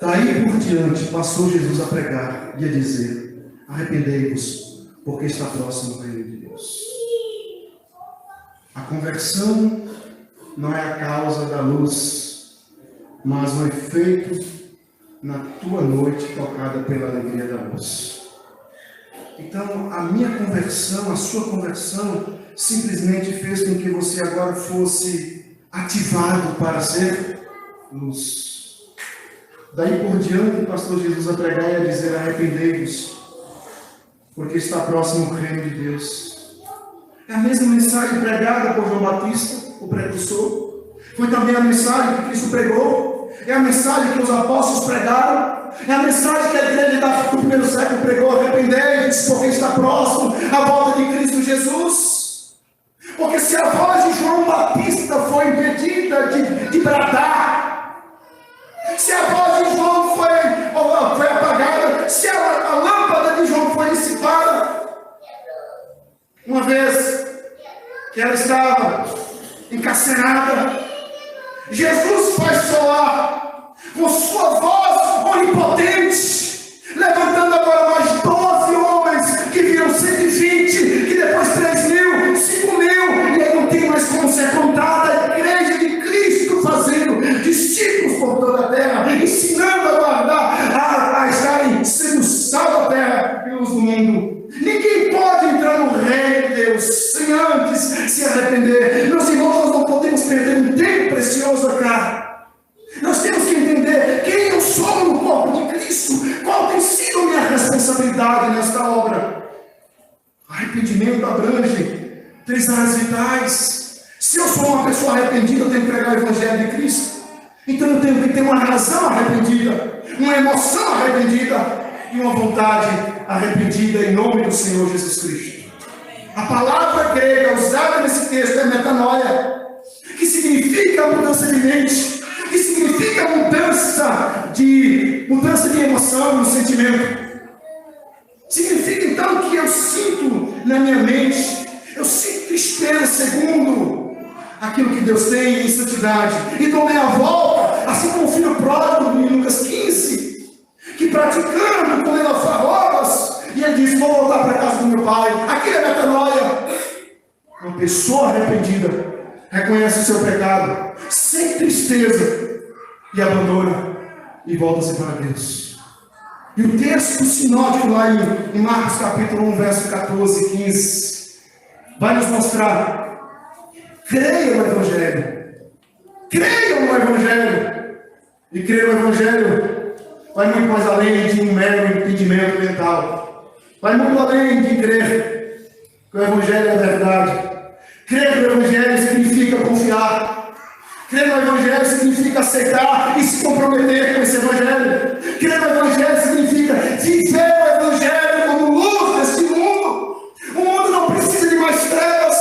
daí por diante passou Jesus a pregar e a dizer: arrependei-vos, porque está próximo o reino de Deus. A conversão não é a causa da luz, mas o efeito na tua noite tocada pela alegria da luz. Então, a minha conversão, a sua conversão, simplesmente fez com que você agora fosse ativado para ser luz. Daí por diante, o pastor Jesus a pregar e a dizer: arrependei-vos, porque está próximo o reino de Deus. É a mesma mensagem pregada por João Batista, o precursor. Foi também a mensagem que Cristo pregou. É a mensagem que os apóstolos pregaram. É a mensagem que a igreja do primeiro século pregou: arrependei-vos, porque está próximo a volta de Cristo Jesus. Porque se a voz de João Batista foi impedida de bradar, se a voz de João foi apagada, se a lâmpada de João foi dissipada, uma vez que ela estava encarcerada, Jesus faz soar com sua voz onipotente, levantando agora mais 12 homens, que viram 120, que depois 3.000, 5.000, e aí não tem mais como ser contada a igreja de Cristo, fazendo discípulos por toda a terra, ensinando a guardar, a estarem sendo sal da terra e luz do mundo. Ninguém pode entrar no reino de Deus sem antes se arrepender. Meus irmãos, nós não podemos perder um tempo precioso aqui. Nós temos que entender quem eu sou no corpo de Cristo, qual tem sido a minha responsabilidade nesta obra. Arrependimento abrange 3 áreas vitais. Se eu sou uma pessoa arrependida, eu tenho que pregar o Evangelho de Cristo. Então eu tenho que ter uma razão arrependida, uma emoção arrependida e uma vontade arrependida em nome do Senhor Jesus Cristo. A palavra grega usada nesse texto é metanoia, que significa mudança de mente, que significa mudança de emoção, no sentimento. Significa então que eu sinto na minha mente, eu sinto tristeza segundo aquilo que Deus tem em santidade, e dou meia volta, assim como o filho pródigo em Lucas 15, que praticando, comendo alfarrobas, e ele diz: vou voltar para a casa do meu pai. Aquilo é metanoia. Uma pessoa arrependida reconhece o seu pecado sem tristeza e abandona e volta-se para Deus. E o texto sinótico lá em Marcos capítulo 1, verso 14 e 15 vai nos mostrar: creia no Evangelho, creiam no Evangelho. E crer no Evangelho vai muito mais além de um mero impedimento mental, vai muito além de crer que o Evangelho é a verdade. Crer no Evangelho significa confiar. Crer no Evangelho significa aceitar e se comprometer com esse Evangelho. Crer no Evangelho significa viver o Evangelho como luz deste mundo. O mundo não precisa de mais trevas.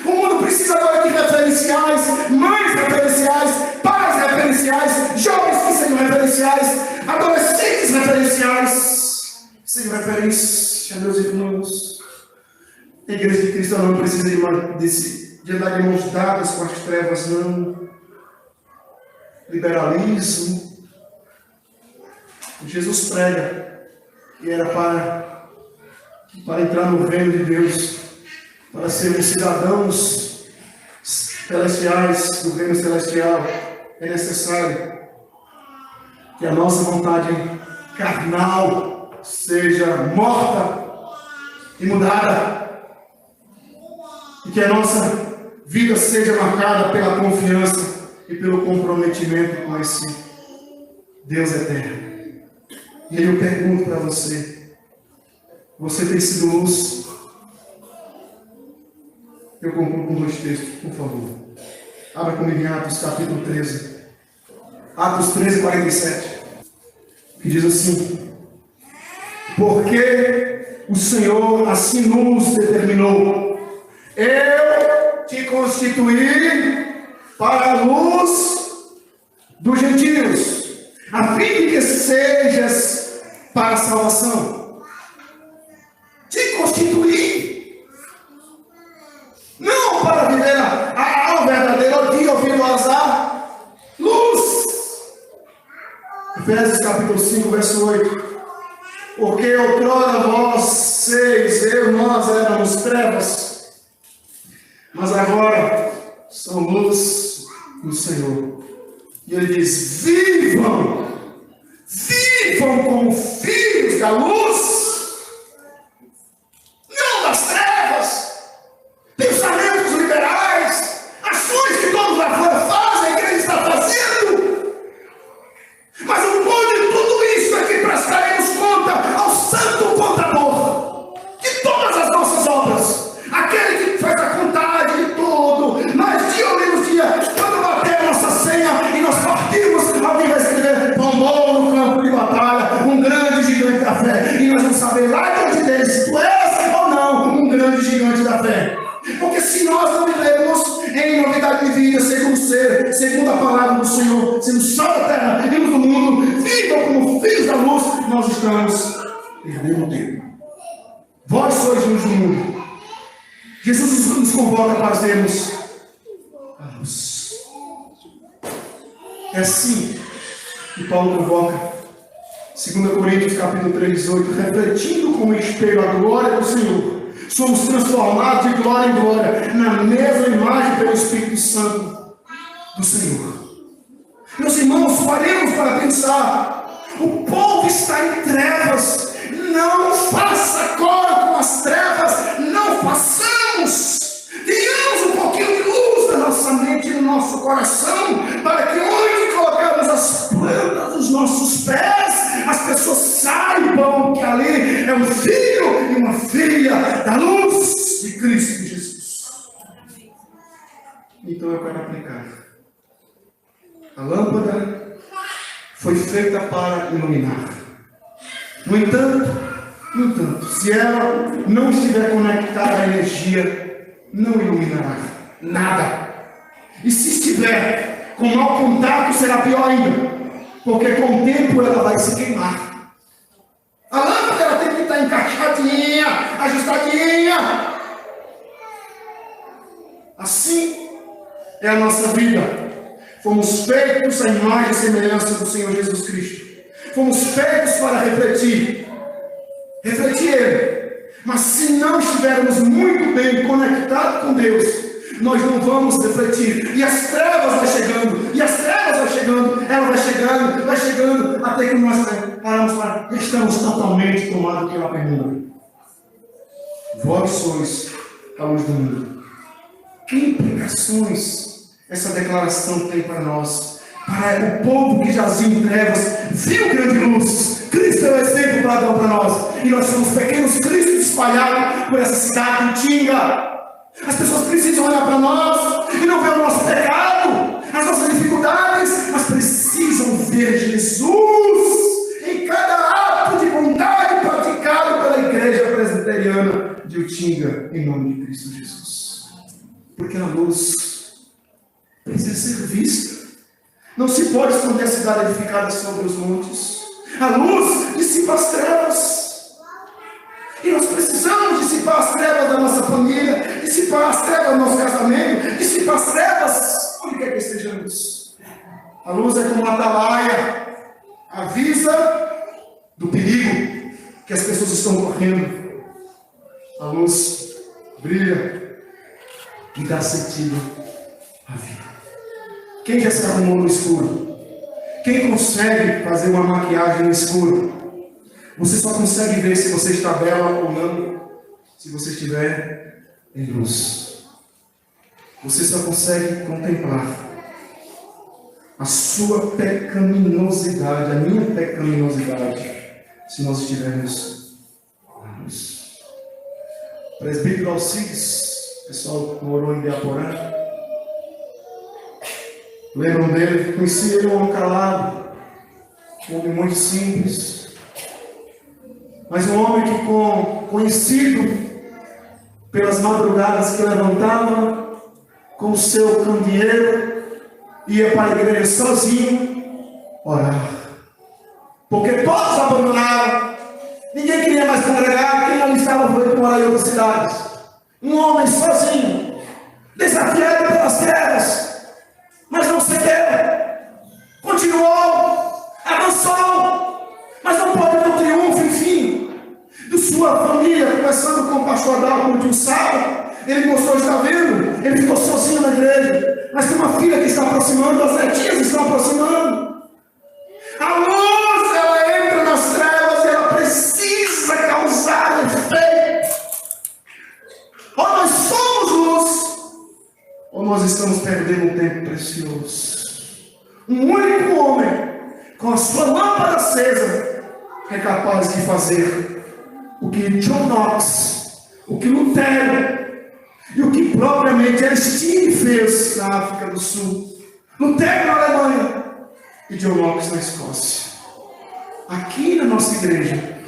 O mundo precisa agora de referenciais, mães referenciais, pais referenciais, jovens que sejam referenciais, adolescentes referenciais. Sejam referência, meus irmãos. A igreja de Cristo não precisa de andar de mãos dadas com as trevas, não. Liberalismo. Jesus prega que era para entrar no reino de Deus, para sermos cidadãos celestiais do reino celestial, é necessário que a nossa vontade carnal seja morta e mudada, e que a nossa vida seja marcada pela confiança e pelo comprometimento com esse Deus eterno. E aí eu pergunto para você: você tem sido luz? Eu concluo com 2 textos, por favor. Abra comigo em Atos capítulo 13. Atos 13, 47. Que diz assim: porque o Senhor assim nos determinou, eu te constituí para a luz dos gentios, a fim de que sejas para a salvação. Te constituí, não para viver a verdadeira dia ouvindo o azar. Luz. Efésios capítulo 5, verso 8. Porque outrora nós éramos trevas, mas agora são luz no Senhor. E ele diz: vivam como filhos da luz, não das trevas. Pensamentos liberais, ações que todos lá fora fazem, a igreja está fazendo. Mas o bom de tudo isso é que prestaremos conta ao santo contador de todas as nossas obras, aquele que faz a contagem de tudo. Mas dia ou menos dia, quando bater a nossa senha e nós partirmos, alguém fé. Porque se nós não vivemos em novidade de vida, segundo a palavra do Senhor, sendo sal da terra, luz do mundo, vivam como filhos da luz, nós estamos perdendo tempo. Vós sois luz do mundo. Jesus nos convoca para sermos a luz. É assim que Paulo convoca, 2 Coríntios capítulo 3, 8, refletindo como espelho a glória do Senhor, somos transformados de glória em glória, na mesma imagem pelo Espírito Santo do Senhor. Meus irmãos, paremos para pensar, o povo está em trevas, não faça coro com as trevas, não façamos, tenhamos um pouquinho de luz na nossa mente e no nosso coração, para que onde colocarmos as plantas dos nossos pés, as pessoas saibam que ali é um filho e uma filha da luz de Cristo Jesus. Então eu quero aplicar. A lâmpada foi feita para iluminar. No entanto, se ela não estiver conectada à energia, não iluminará nada. E se estiver com mau contato, será pior ainda, porque com o tempo ela vai se queimar. A lâmpada ela tem que estar encaixadinha, ajustadinha. Assim é a nossa vida. Fomos feitos à imagem e semelhança do Senhor Jesus Cristo. Fomos feitos para refletir Ele. Mas se não estivermos muito bem conectados com Deus, nós não vamos refletir. E as trevas vai chegando, ela vai chegando, até que nós paramos para estamos totalmente tomados pela penumbra. Vós sois a luz do mundo. Que implicações essa declaração tem para nós? Para o povo que jazia em trevas, viu grande luz. Cristo é o exemplo para dar para nós. E nós somos pequenos Cristos espalhados por essa cidade antiga. As pessoas precisam olhar para nós e não ver o nosso pecado, as nossas dificuldades, mas precisam ver Jesus em cada ato de bondade praticado pela igreja presbiteriana de Utinga, em nome de Cristo Jesus. Porque a luz precisa ser vista. Não se pode esconder a cidade edificada sobre os montes. A luz dissipa as trevas. E nós precisamos dissipar as trevas da nossa família, dissipar as trevas do nosso casamento, dissipar as trevas onde quer que estejamos. A luz é como uma atalaia, avisa do perigo que as pessoas estão correndo. A luz brilha e dá sentido à vida. Quem já se arrumou no escuro? Quem consegue fazer uma maquiagem no escuro? Você só consegue ver se você está bela ou não, se você estiver em luz. Você só consegue contemplar a sua pecaminosidade, a minha pecaminosidade, se nós estivermos na luz. Presbítero Alcides, pessoal que morou em Biaporã, lembram dele? Conheci ele, um homem calado, um homem muito simples, mas um homem que, conhecido pelas madrugadas que levantava com o seu candeeiro, ia para a igreja sozinho orar, porque todos abandonaram, ninguém queria mais congregar, quem ali estava foi para morar em outras cidades. Um homem sozinho, desafiado pelas trevas, mas não cedeu, continuou, avançou, mas não pode ter um triunfo, enfim, de sua família, começando com o pastor Adalto no último sábado. Ele mostrou, está vendo? Ele ficou sozinho na igreja, mas tem uma filha que está aproximando, as netinhas estão aproximando. A luz, ela entra nas trevas, ela precisa causar efeito. Ou nós somos luz, ou nós estamos perdendo um tempo precioso. Um único homem, com a sua lâmpada acesa, é capaz de fazer o que John Knox, o que Lutero, e o que propriamente Aristide fez na África do Sul, Lutero na Alemanha e John Knox na Escócia. Aqui na nossa igreja,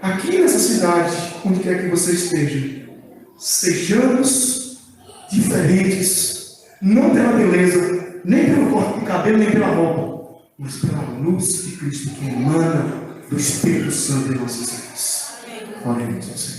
aqui nessa cidade, onde quer que você esteja, sejamos diferentes, não pela beleza, nem pelo corte de cabelo, nem pela roupa, mas pela luz de Cristo que emana do Espírito Santo em nossas vidas. Oremos ao Senhor.